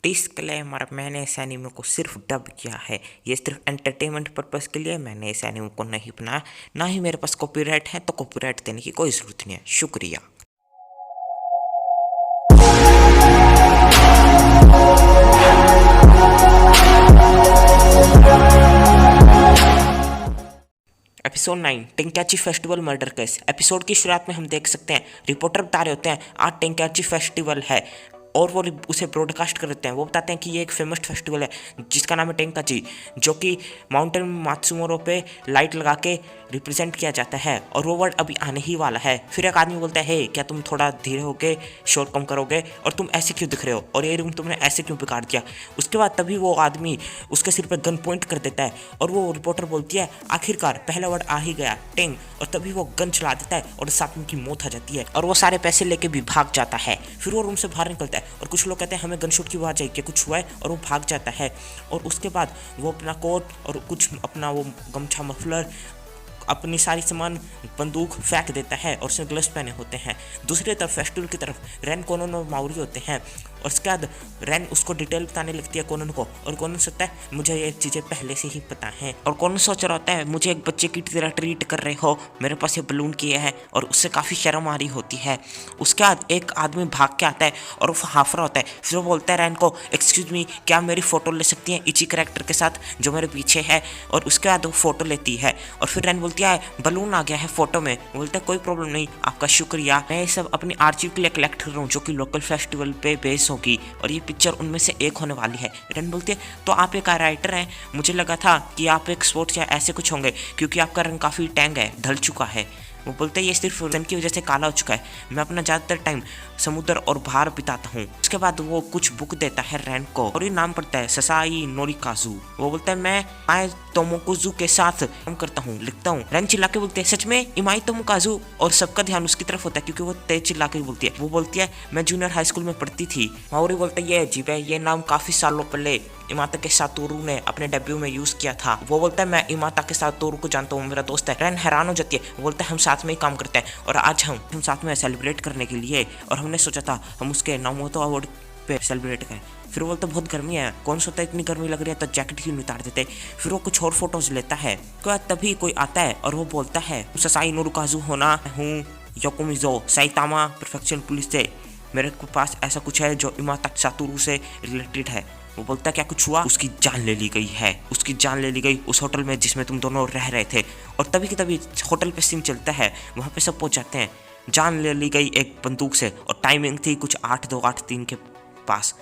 Disclaimer, मैंने इस anime को सिर्फ डब किया है। ये सिर्फ एंटरटेनमेंट पर्पस के लिए मैंने इस एनीमे को नहीं बनाया, ना ही मेरे पास कॉपीराइट है, तो कॉपीराइट देने की कोई ज़रूरत नहीं है। शुक्रिया। Episode 9 Tenkachi festival murder case. Episode की शुरुआत में हम देख सकते हैं रिपोर्टर बता रहे होते हैं आज टेंकाची फेस्टिवल है और वो उसे ब्रॉडकास्ट कर देते हैं। वो बताते हैं कि ये एक फेमस फेस्टिवल है जिसका नाम है टेंकाची, जो कि माउंटेन मात्सुमोरो पे लाइट लगा के रिप्रेजेंट किया जाता है और वो वर्ड अभी आने ही वाला है। फिर एक आदमी बोलता है, हे क्या तुम थोड़ा धीरे होके शोर कम करोगे, और तुम ऐसे क्यों दिख रहे हो, और ये रूम तुमने ऐसे क्यों बिगाड़ दिया। उसके बाद तभी वो आदमी उसके सिर पर गन पॉइंट कर देता है और वो रिपोर्टर बोलती है आखिरकार पहला वर्ड आ ही गया, टेंग, और तभी वो गन चला देता है और उस आदमी की मौत आ जाती है और वो सारे पैसे लेके भी भाग जाता है। फिर वो रूम से बाहर निकलता है और कुछ लोग कहते हैं हमें गनशॉट की आवाज आई, क्या कुछ हुआ है, और वो भाग जाता है। और उसके बाद वो अपना कोट और कुछ अपना वो गमछा मफलर अपनी सारी सामान बंदूक फेंक देता है और उसने ग्लव्स पहने होते हैं। दूसरी तरफ फेस्टिवल की तरफ रैन, कोनन और माउरी होते हैं और उसके बाद रैन उसको डिटेल बताने लगती है कोनन को, और कोनन सोचता है मुझे ये चीज़ें पहले से ही पता हैं। और कोनन सोच रहा होता है मुझे एक बच्चे की तरह ट्रीट कर रहे हो, मेरे पास ये बलून किए हैं, और उससे काफ़ी शर्म आ रही होती है। उसके बाद एक आदमी भाग के आता है और वो हाफ रहा होता है। फिर वो बोलता है रैन को, एक्सक्यूज मी, क्या मेरी फ़ोटो ले सकती हैं इची कैरेक्टर के साथ जो मेरे पीछे है। और उसके बाद वो फ़ोटो लेती है और फिर रैन बोलती है बलून आ गया है फोटो में। बोलता है कोई प्रॉब्लम नहीं, आपका शुक्रिया, मैं ये सब अपनी आर्चिव के लिए कलेक्ट कर रहा हूँ जो कि लोकल फेस्टिवल पे बेस होगी और ये पिक्चर उनमें से एक होने वाली है। रैन बोलती है तो आप एक राइटर हैं, मुझे लगा था कि आप एक स्पोर्ट्स या ऐसे कुछ होंगे क्योंकि आपका रंग काफ़ी टैंग है, ढल चुका है। वो बोलते हैं ये सिर्फ सन की वजह से काला हो चुका है, मैं अपना ज़्यादातर टाइम समुद्र और बाहर बिताता हूँ। उसके बाद वो कुछ बुक देता है रैन को और ये नाम पड़ता है ससाई नोरिकाजू। वो बोलता है मैं आए तोमोकाजू के साथ काम करता हूँ, लिखता हूँ। रैन चिल्ला के बोलते हैं सच में इमाई तोमोकाजू, और सबका ध्यान उसकी तरफ होता है क्योंकि वो तेज चिल्ला के बोलती है। वो बोलती है मैं जूनियर हाई स्कूल में पढ़ती थी। माओरी बोलता है ये अजीब है, ये नाम काफ़ी सालों पहले इमाता के सातोरू ने अपने डेब्यू में यूज किया था। वो बोलता है मैं इमाता के सातोरू को जानता हूँ, मेरा दोस्त है। रैन हैरान हो जाती है, वो बोलता है हम साथ में ही काम करते हैं और आज हम साथ में सेलिब्रेट करने के लिए, और हमने सोचा था हम उसके नामोतो अवार्ड पे सेलिब्रेट करें। फिर वो बोलता है बहुत गर्मी है, कौन सोता है इतनी गर्मी लग रही है तो जैकेट क्यों उतार देते। फिर वो कुछ और फोटोज लेता है, तभी कोई आता है और वो बोलता है ससाई नोरुकाजू होना हूँ योकोमिजो साइतामा प्रोफेक्शन पुलिस से, मेरे पास ऐसा कुछ है जो इमाता सातोरू से रिलेटेड है। वो बोलता है क्या कुछ हुआ, उसकी जान ले ली गई है, उसकी जान ले ली गई उस होटल में जिसमें तुम दोनों रह रहे थे। और तभी की तभी होटल पे सीन चलता है, वहाँ पे सब पहुँच जाते हैं। जान ले ली गई एक बंदूक से और टाइमिंग थी कुछ 8-2-8-3 के पास।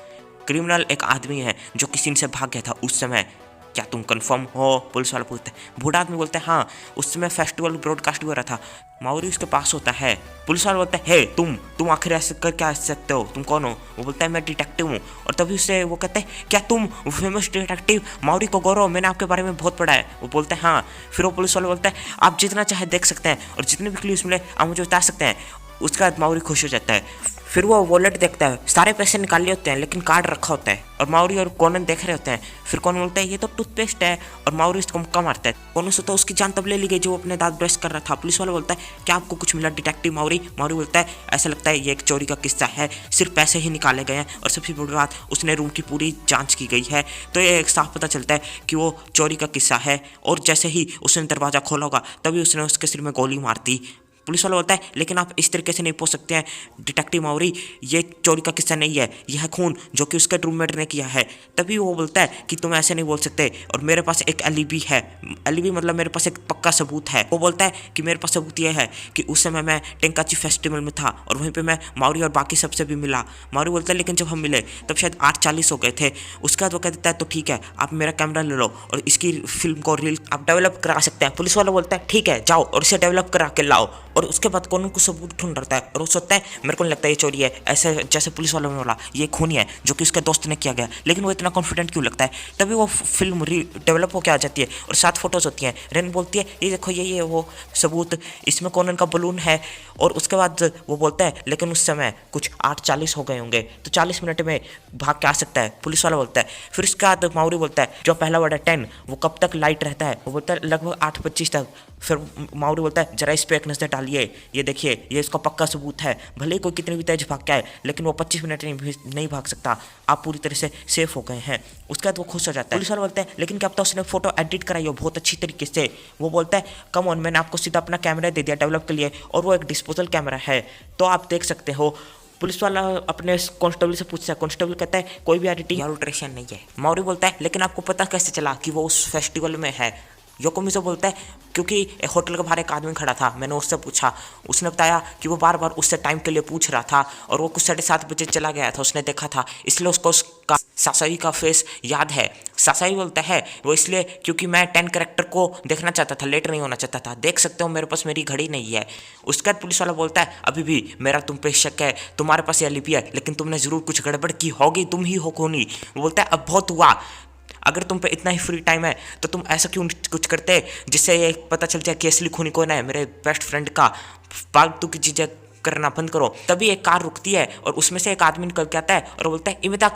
क्रिमिनल एक आदमी है जो किसी से भाग गया था उस समय, क्या तुम कंफर्म हो, पुलिस वाला पूछता है। बूढ़ा आदमी बोलता है हाँ, उस समय फेस्टिवल ब्रॉडकास्ट हो रहा था, माउरी उसके पास होता है। पुलिस वाला बोलता है हे तुम आखिर ऐसे कर क्या सकते हो, तुम कौन हो। वो बोलता है मैं डिटेक्टिव हूँ, और तभी उससे वो कहते हैं क्या तुम फेमस डिटेक्टिव माउरी को गौरव, मैंने आपके बारे में बहुत पढ़ा है। वो बोलता है हाँ। फिर वो पुलिस वाला बोलता है आप जितना चाहे देख सकते हैं और जितने भी क्लूज मिले आप मुझे बता सकते हैं। उसके बाद माउरी खुश हो जाता है। फिर वो वॉलेट देखता है, सारे पैसे निकाले होते हैं लेकिन कार्ड रखा होता है, और माउरी और कोनन देख रहे होते हैं। फिर कोनन बोलता है ये तो टूथपेस्ट है, और माउरी उसको मुक्का मारता है। कोनन सोचता है उसकी जान तब ले ली गई जो अपने दांत ब्रश कर रहा था। पुलिस वाला बोलता है क्या आपको कुछ मिला डिटेक्टिव माउरी। माउरी बोलता है ऐसा लगता है ये एक चोरी का किस्सा है, सिर्फ पैसे ही निकाले गए हैं, और सबसे बड़ी बात उसने रूम की पूरी जाँच की गई है, तो ये एक साफ पता चलता है कि वो चोरी का किस्सा है। और जैसे ही उसने दरवाज़ा खोला होगा तभी उसने उसके सिर में गोली मार दी। पुलिस वाला बोलता है लेकिन आप इस तरीके से नहीं पूछ सकते हैं डिटेक्टिव माउरी, ये चोरी का किस्सा नहीं है, यह है खून जो कि उसके रूममेट ने किया है। तभी वो बोलता है कि तुम ऐसे नहीं बोल सकते, और मेरे पास एक एलिबी है, एलिबी मतलब मेरे पास एक पक्का सबूत है। वो बोलता है कि मेरे पास सबूत यह है कि उस समय मैं टेंकाची फेस्टिवल में था और वहीं पर मैं माउरी और बाकी सबसे भी मिला। माउरी बोलता है लेकिन जब हम मिले तब शायद 8:40 हो गए थे। उसके बाद वो कह देता है तो ठीक है आप मेरा कैमरा ले लो और इसकी फिल्म को रील आप डेवलप करा सकते हैं। पुलिस वाला बोलता है ठीक है जाओ और इसे डेवलप करा के लाओ। और उसके बाद कोनन को सबूत ढूंढ रहा है और वो सोचता है मेरे को नहीं लगता ये चोरी है, ऐसे जैसे पुलिस वालों ने बोला ये खूनी है जो कि उसके दोस्त ने किया गया, लेकिन वो इतना कॉन्फिडेंट क्यों लगता है। तभी वो फिल्म डेवलप होकर आ जाती है और 7 फोटोज होती हैं। रेन बोलती है ये देखो ये वो सबूत, इसमें कोनन का बलून है। और उसके बाद वो बोलता है लेकिन उस समय कुछ 8:40 हो गए होंगे तो 40 मिनट में भाग के आ सकता है, पुलिस वाला बोलता है। फिर उसके बाद माउरी बोलता है जो पहला वर्ड है 10 वो कब तक लाइट रहता है। वो बोलता है लगभग 8:25 तक। फिर माउरी बोलता है जरा इस पर एक नजर डाल डालिए, ये देखिए, ये इसका पक्का सबूत है। भले ही कोई कितनी भी तेज भाग के आए, लेकिन वो 25 मिनट नहीं भाग सकता। आप पूरी तरह से सेफ हो गए हैं। उसके बाद वो खुश हो जाता है। पुलिस वाले बोलते हैं लेकिन क्या पता उसने फोटो एडिट कराई हो बहुत अच्छी तरीके से। वो बोलता है कम ऑन, मैंने आपको सीधा अपना कैमरा दे दिया डेवलप के लिए, और वो एक डिस्पोजल कैमरा है, तो आप देख सकते हो। पुलिस वाला अपने कांस्टेबल से पूछता है, कांस्टेबल कहता है कोई भी एडिटिंग या अल्टरेशन नहीं है। मौरी बोलता है लेकिन आपको पता कैसे चला कि वो उस फेस्टिवल में है। योकोमिज़ो बोलता है क्योंकि होटल के बाहर एक आदमी खड़ा था, मैंने उससे पूछा, उसने बताया कि वो बार बार उससे टाइम के लिए पूछ रहा था और वो कुछ 7:30 बजे चला गया था, उसने देखा था, इसलिए उसको उसका सासाई का फेस याद है। सासाई बोलता है वो इसलिए क्योंकि मैं 10 कैरेक्टर को देखना चाहता था, लेट नहीं होना चाहता था, देख सकते हो मेरे पास मेरी घड़ी नहीं है। उसके बाद पुलिस वाला बोलता है अभी भी मेरा तुम पे शक है, तुम्हारे पास यह लिपि है, लेकिन तुमने ज़रूर कुछ गड़बड़ की होगी, तुम ही हो खूनी। वो बोलता है अब बहुत हुआ, अगर तुम पे इतना ही फ्री टाइम है तो तुम ऐसा क्यों कुछ करते जिससे ये पता चल जाए कि असली खूनी कौन है, मेरे बेस्ट फ्रेंड का। फालतू की चीज़ें करना बंद करो। तभी एक कार रुकती है और उसमें से एक आदमी निकल के आता है और बोलता है इमिता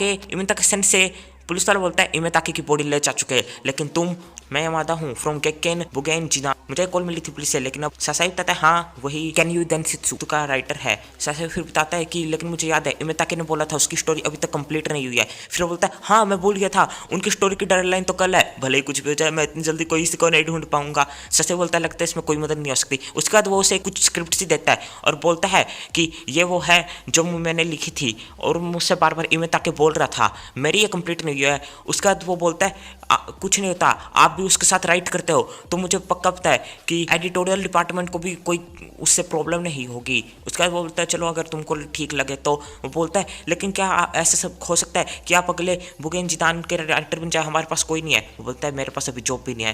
के सेंस से। पुलिस वाला बोलता है इमिताके की बॉडी ले जा चुके हैं, लेकिन मैं यमादा हूँ फ्रॉम गेकेन बुगेन जिना, मुझे कॉल मिली थी पुलिस से, लेकिन अब सासाई बताता है हाँ वही कैन यू देनसित्सु का राइटर है। सासाई फिर बताता है कि लेकिन मुझे याद है इमिताके ने बोला था उसकी स्टोरी अभी तक कंप्लीट नहीं हुई है। फिर वो बोलता है हाँ मैं भूल गया था, उनकी स्टोरी की डेडलाइन तो कल है, भले ही कुछ भी हो जाए मैं इतनी जल्दी कोई इसी को नहीं ढूंढ पाऊंगा। सासाई बोलता है लगता है इसमें कोई मदद नहीं हो सकती। उसके बाद वो उसे कुछ स्क्रिप्ट सी देता है और बोलता है कि ये वो है जो मैंने लिखी थी और मुझसे बार बार इमिताके बोल रहा था, मेरी ये कंप्लीट नहीं हुई है। उसके बाद वो बोलता है कुछ नहीं होता, आप भी उसके साथ राइट करते हो तो मुझे पक्का पता है कि एडिटोरियल डिपार्टमेंट को भी कोई उससे प्रॉब्लम नहीं होगी। उसके बाद वो बोलता है चलो अगर तुमको ठीक लगे तो। वो बोलता है लेकिन क्या ऐसा सब हो सकता है कि आप अगले बुगेन जितान के राइटर बन जाए, हमारे पास कोई नहीं है। वो बोलता है मेरे पास अभी जॉब भी नहीं है,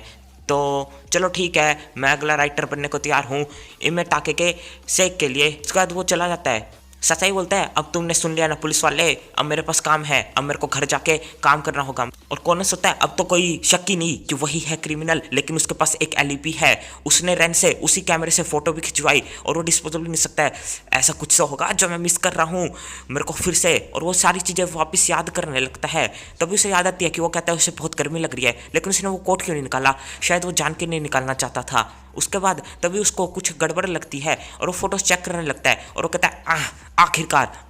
तो चलो ठीक है मैं अगला राइटर बनने को तैयार हूँ इमिताके के सेक के लिए। उसके बाद वो चला जाता है। सचाई बोलता है अब तुमने सुन लिया ना पुलिस वाले, अब मेरे पास काम है, अब मेरे को घर जाके काम करना होगा। और कौन सोचता है अब तो कोई शक ही नहीं कि वही है क्रिमिनल, लेकिन उसके पास एक एलईपी है, उसने रैन से उसी कैमरे से फोटो भी खिंचवाई और वो डिस्पोजल भी नहीं सकता है। ऐसा कुछ तो होगा जो मैं मिस कर रहा हूँ मेरे को फिर से। और वो सारी चीज़ें वापस याद करने लगता है। तभी उसे याद आती है कि वो कहता है उसे बहुत गर्मी लग रही है, लेकिन उसने वो कोट क्यों नहीं निकाला, शायद वो जान के नहीं निकालना चाहता था। उसके बाद तभी उसको कुछ गड़बड़ लगती है और वो फोटोज चेक करने लगता है और वो कहता है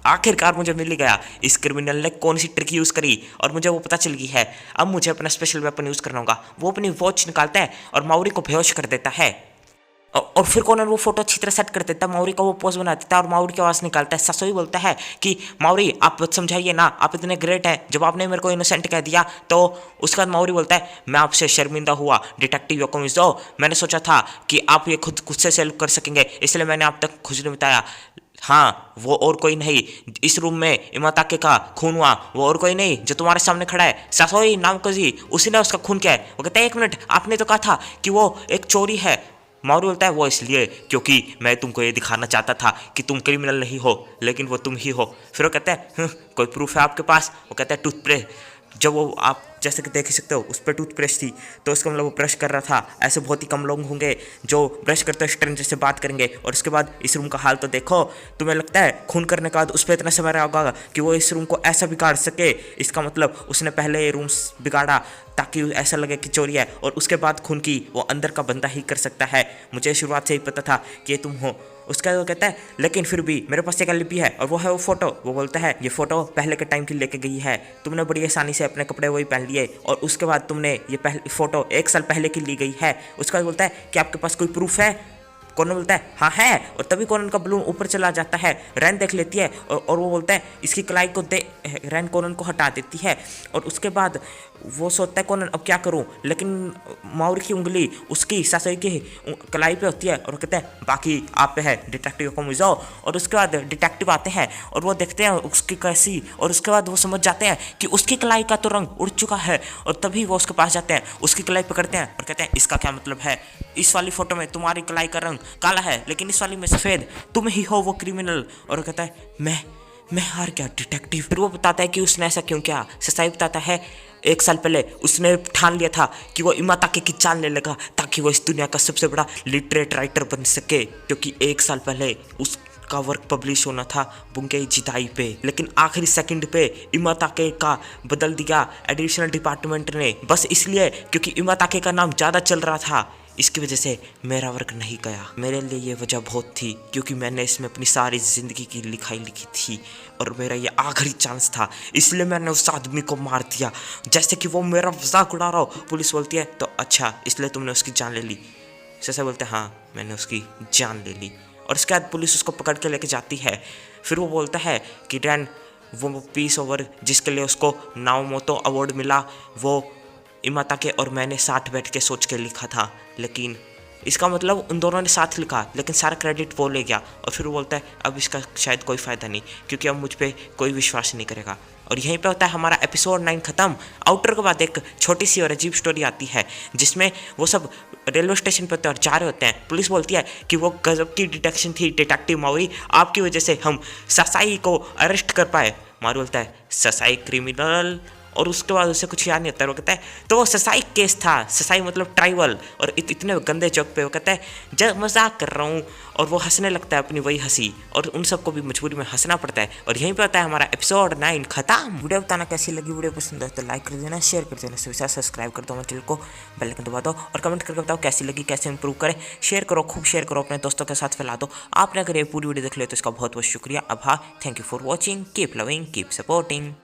आखिरकार मुझे मिल ही गया, इस क्रिमिनल ने कौन सी ट्रिक यूज़ करी और मुझे वो पता चल गई है। अब मुझे अपना स्पेशल वेपन यूज़ करना होगा। वो अपनी वॉच निकालता है और माउरी को बेहोश कर देता है और फिर कॉनर वो फोटो अच्छी तरह सेट कर देता है, माउरी का वो पोज बना देता है और माउरी की आवाज़ निकालता है। सासोई बोलता है कि माउरी आप समझाइए ना, आप इतने ग्रेट हैं, जब आपने मेरे को इनोसेंट कह दिया तो। उसके बाद माउरी बोलता है मैं आपसे शर्मिंदा हुआ डिटेक्टिव योकोमिज़ो, मैंने सोचा था कि आप ये खुद से सेल्व कर सकेंगे, इसलिए मैंने आप तक खुद नहीं बताया। हाँ वो और कोई नहीं, इस रूम में इमाताके का खून हुआ, वो और कोई नहीं जो तुम्हारे सामने खड़ा है, सासोई नाम कोजी, उसी ने उसका खून किया है। वो कहता है 1 मिनट, आपने तो कहा था कि वो एक चोरी है। माउरी बोलता है वो इसलिए क्योंकि मैं तुमको ये दिखाना चाहता था कि तुम क्रिमिनल नहीं हो, लेकिन वो तुम ही हो। फिर वो कहता है कोई प्रूफ है आपके पास? वो कहता है टूथब्रश, जब वो आप जैसे कि देख ही सकते हो उस पर टूथब्रश थी, तो उसका मतलब वो ब्रश कर रहा था। ऐसे बहुत ही कम लोग होंगे जो ब्रश करते स्ट्रेंजर से बात करेंगे। और उसके बाद इस रूम का हाल तो देखो, तुम्हें लगता है खून करने के बाद उस पर इतना समय रहा होगा कि वो इस रूम को ऐसा बिगाड़ सके? इसका मतलब उसने पहले ये रूम बिगाड़ा ताकि ऐसा लगे कि चोरी है और उसके बाद खून की, वो अंदर का बंदा ही कर सकता है। मुझे शुरुआत से ही पता था कि ये तुम हो। उसका वो कहता है लेकिन फिर भी मेरे पास एक लिपि है और वो है वो फोटो। वो बोलता है ये फोटो पहले के टाइम की लेके गई है, तुमने बड़ी आसानी से अपने कपड़े वही पहन लिए और उसके बाद तुमने ये फोटो 1 साल पहले की ली गई है। उसके बाद बोलता है कि आपके पास कोई प्रूफ है? कॉर्नर बोलता है हाँ है। और तभी कॉर्नर का बलून ऊपर चला जाता है, रैन देख लेती है और वो बोलता है इसकी कलाई को रैन कॉर्नर को हटा देती है। और उसके बाद वो सोचता है कॉर्नर अब क्या करूं, लेकिन माउरी की उंगली उसकी सासोई की कलाई पे होती है और कहते हैं बाकी आप पे है डिटेक्टिव योकोमिज़ो। और उसके बाद डिटेक्टिव आते हैं और वो देखते हैं उसकी कैसी, और उसके बाद वो समझ जाते हैं कि उसकी कलाई का तो रंग उड़ चुका है। और तभी वो उसके पास जाते हैं, उसकी कलाई पकड़ते हैं और कहते हैं इसका क्या मतलब है, इस वाली फोटो में तुम्हारी कलाई का रंग काला है लेकिन इस वाली में सफ़ेद, तुम ही हो वो क्रिमिनल। और कहता है मैं हार गया डिटेक्टिव। फिर वो बताता है कि उसने ऐसा क्यों किया। ससाई बताता है 1 साल पहले उसने ठान लिया था कि वो इमाताके की चाल ले लगा ताकि वो इस दुनिया का सबसे बड़ा लिटरेट राइटर बन सके, क्योंकि 1 साल पहले उसका वर्क पब्लिश होना था बुंगेई जिताई पे, लेकिन आखिरी सेकंड पे इमाताके का बदल दिया एडिशनल डिपार्टमेंट ने, बस इसलिए क्योंकि इमाताके का नाम ज़्यादा चल रहा था। इसकी वजह से मेरा वर्क नहीं गया। मेरे लिए ये वजह बहुत थी क्योंकि मैंने इसमें अपनी सारी ज़िंदगी की लिखाई लिखी थी और मेरा ये आखिरी चांस था, इसलिए मैंने उस आदमी को मार दिया जैसे कि वो मेरा मजाक उड़ा रहा हो। पुलिस बोलती है तो अच्छा इसलिए तुमने उसकी जान ले ली? ससा बोलते हैं हाँ मैंने उसकी जान ले ली। और उसके बाद पुलिस उसको पकड़ के लेके जाती है। फिर वो बोलता है कि डैन वो पीस ओवर जिसके लिए उसको नाओमोतो अवार्ड मिला वो इमाताके और मैंने साथ बैठ के सोच के लिखा था, लेकिन इसका मतलब उन दोनों ने साथ लिखा लेकिन सारा क्रेडिट वो ले गया। और फिर वो बोलता है अब इसका शायद कोई फ़ायदा नहीं क्योंकि अब मुझ पे कोई विश्वास नहीं करेगा। और यहीं पे होता है हमारा एपिसोड 9 ख़त्म। आउटर के बाद एक छोटी सी और अजीब स्टोरी आती है जिसमें वो सब रेलवे स्टेशन पर और जा रहे होते हैं। पुलिस बोलती है कि वो गजब की डिटेक्शन थी डिटेक्टिव माओरी, आपकी वजह से हम ससाई को अरेस्ट कर पाए। मारू बोलता है ससाई क्रिमिनल, और उसके बाद उसे कुछ याद नहीं आता। वो कहता है तो वो ससाई केस था, ससाई मतलब ट्राइबल, और इतने गंदे चौक पे वो कहता है जब मजाक कर रहा हूँ, और वो हंसने लगता है अपनी वही हंसी, और उन सबको भी मजबूरी में हंसना पड़ता है। और यहीं पे होता है हमारा एपिसोड 9 खत्म। वीडियो बताना कैसी लगी, वीडियो पसंद है तो लाइक कर देना, शेयर कर देना, सभी साथ सब्सक्राइब कर दो मेरे चैनल को, बेल आइकन दबा दो और कमेंट करके बताओ कैसी लगी, कैसे इंप्रूव करें। शेयर करो, खूब शेयर करो, अपने दोस्तों के साथ फैला दो। आपने अगर ये पूरी वीडियो देख लिया तो इसका बहुत बहुत शुक्रिया। अब हाँ, thank you for watching, keep loving, keep supporting.